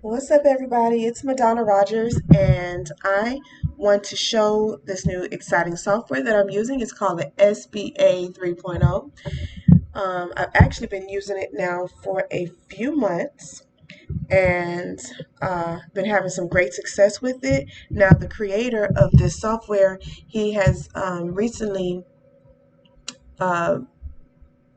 What's up, everybody? It's Madonna Rogers, and I want to show this new exciting software that I'm using. It's called the SBA 3.0. I've actually been using it now for a few months and been having some great success with it. Now, the creator of this software, he has recently uh,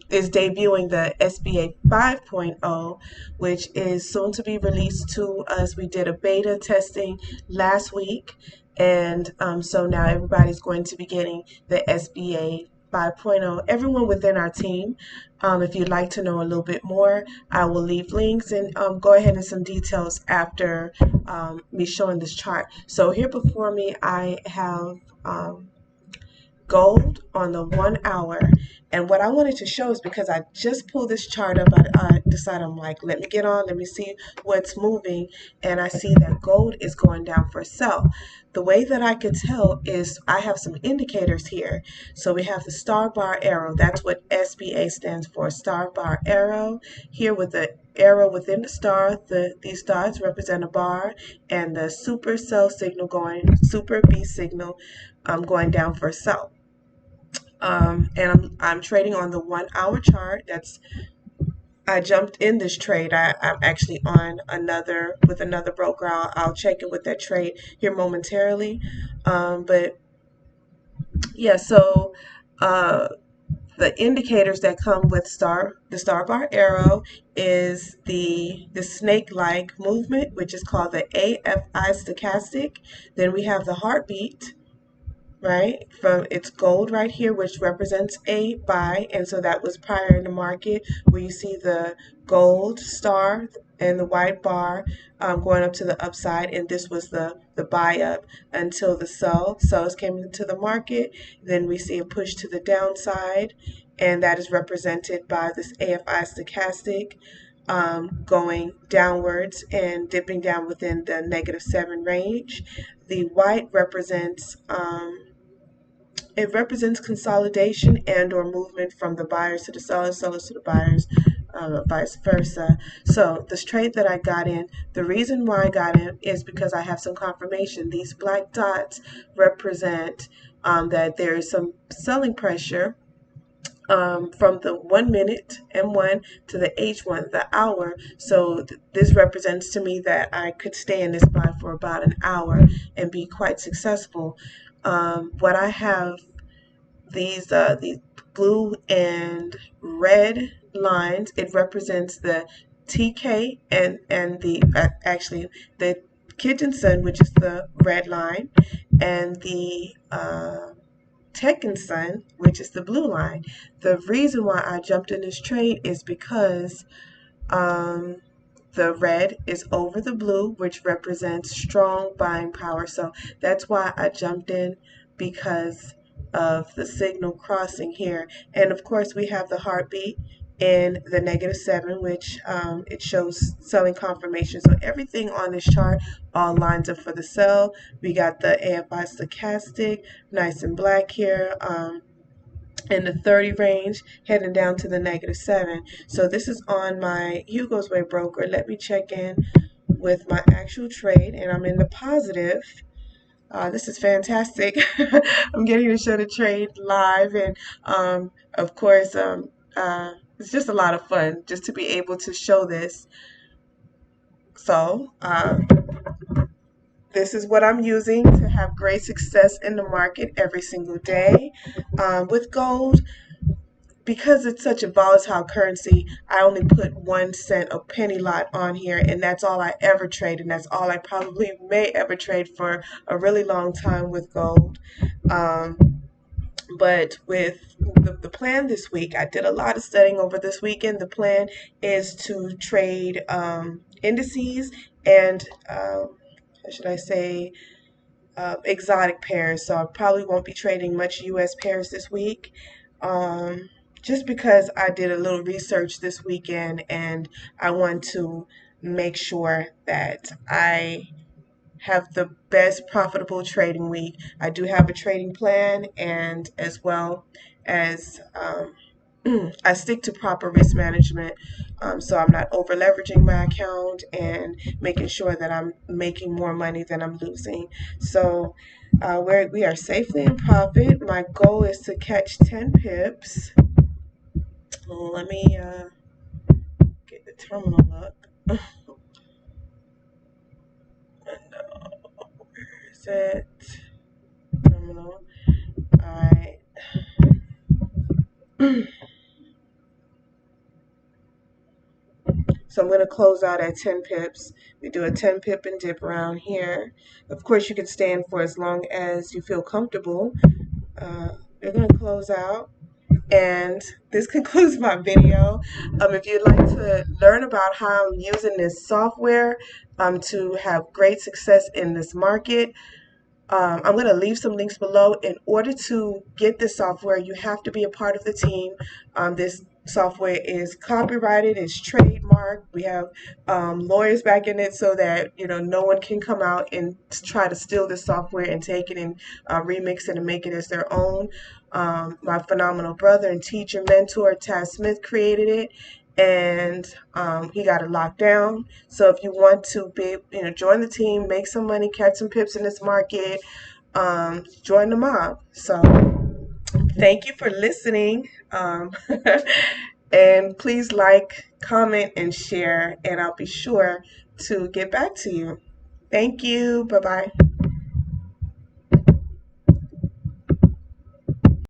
is debuting the SBA 5.0, which is soon to be released to us. We did a beta testing last week, and so now everybody's going to be getting the SBA 5.0. Everyone within our team. If you'd like to know a little bit more, I will leave links and go ahead and some details after me showing this chart. So here before me, I have gold on the 1 hour. And what I wanted to show is because I just pulled this chart up, I decided I'm like, let me get on, let me see what's moving. And I see that gold is going down for a sell. The way that I could tell is I have some indicators here. So we have the star bar arrow. That's what SBA stands for, star bar arrow. Here with the arrow within the star, these stars represent a bar, and the super sell signal super B signal going down for a sell. And I'm trading on the 1 hour chart. I jumped in this trade. I'm actually on with another broker. I'll check in with that trade here momentarily. But yeah, so the indicators that come with the star bar arrow is the snake-like movement, which is called the AFI stochastic. Then we have the heartbeat, right? From it's gold right here, which represents a buy, and so that was prior in the market where you see the gold star and the white bar going up to the upside, and this was the buy up until the sells came into the market. Then we see a push to the downside, and that is represented by this AFI stochastic going downwards and dipping down within the -7 range. The white represents consolidation and or movement from the buyers to the sellers to the buyers, vice versa. So this trade that I got in, the reason why I got in is because I have some confirmation. These black dots represent that there is some selling pressure from the 1 minute M1 to the H1, the hour. So this represents to me that I could stay in this buy for about an hour and be quite successful. What I have, these blue and red lines, it represents the TK and the actually the kitchen sun, which is the red line, and the Tekken Sun, which is the blue line. The reason why I jumped in this trade is because the red is over the blue, which represents strong buying power. So that's why I jumped in, because of the signal crossing here. And of course, we have the heartbeat in the -7, which it shows selling confirmation. So everything on this chart all lines up for the sell. We got the AFI stochastic, nice and black here. In the 30 range, heading down to the -7. So this is on my Hugo's Way broker. Let me check in with my actual trade, and I'm in the positive. This is fantastic. I'm getting to show the trade live, and of course, it's just a lot of fun just to be able to show this. So this is what I'm using to have great success in the market every single day. With gold, because it's such a volatile currency, I only put 1 cent a penny lot on here, and that's all I ever trade, and that's all I probably may ever trade for a really long time with gold. But with the plan this week, I did a lot of studying over this weekend. The plan is to trade indices and, how should I say, exotic pairs. So I probably won't be trading much US pairs this week. Just because I did a little research this weekend and I want to make sure that I have the best profitable trading week. I do have a trading plan, and as well as I stick to proper risk management so I'm not over leveraging my account and making sure that I'm making more money than I'm losing. So we are safely in profit. My goal is to catch 10 pips. Let me get the terminal up. Where is it? Terminal. All right. So I'm going to close out at 10 pips. We do a 10 pip and dip around here. Of course, you can stand for as long as you feel comfortable. We're going to close out. And this concludes my video. If you'd like to learn about how I'm using this software to have great success in this market, I'm going to leave some links below. In order to get this software, you have to be a part of the team. This software is copyrighted, it's trademarked. We have lawyers back in it so that no one can come out and try to steal this software and take it and remix it and make it as their own. My phenomenal brother and teacher, mentor, Taz Smith created it, and he got it locked down. So if you want to be, join the team, make some money, catch some pips in this market, join the mob. So thank you for listening. And please like, comment, and share, and I'll be sure to get back to you. Thank you. Bye-bye.